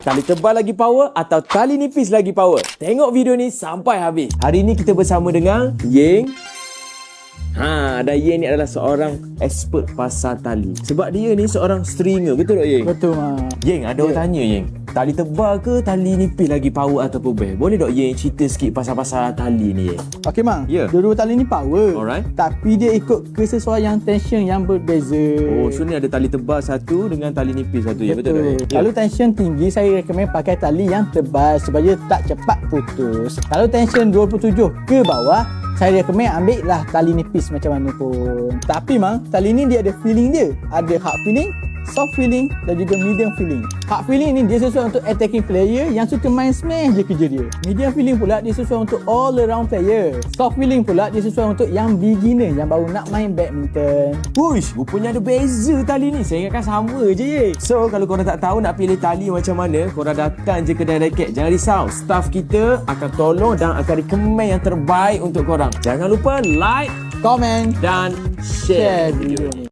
Tali tebal lagi power atau tali nipis lagi power? Tengok video ni sampai habis. Hari ni kita bersama dengan Yeng. Dan Yeng ni adalah seorang expert pasal tali. Sebab dia ni seorang stringer, betul tak Yeng? Betul, Mak. Yeng, ada orang tanya Yeng, tali tebal ke tali nipis lagi power ataupun best? Boleh tak Yeng cerita sikit pasal tali ni Yeng? Okey, Mak. Ya. Dua-dua tali ni power. Alright. Tapi dia ikut kesesuaian tension yang berbeza. Oh, so ni ada tali tebal satu dengan tali nipis satu ya, betul tak Yeng? Kalau tension tinggi, saya recommend pakai tali yang tebal supaya tak cepat putus. Kalau tension 27 ke bawah, saya recommend ambil lah tali nipis macam mana pun. Tapi mang, tali ni dia ada feeling dia. Ada hard feeling, soft feeling dan juga medium feeling. Hard feeling ni dia sesuai untuk attacking player yang suka main smash je kerja dia. Medium feeling pula dia sesuai untuk all around player. Soft feeling pula dia sesuai untuk yang beginner yang baru nak main badminton. Wush, rupanya ada beza tali ni. Saya ingatkan sama je Yeng. So, kalau korang tak tahu nak pilih tali macam mana, korang datang je kedai raket. Jangan risau, staff kita akan tolong dan akan recommend yang terbaik untuk korang. Jangan lupa like, Comment dan share video ni.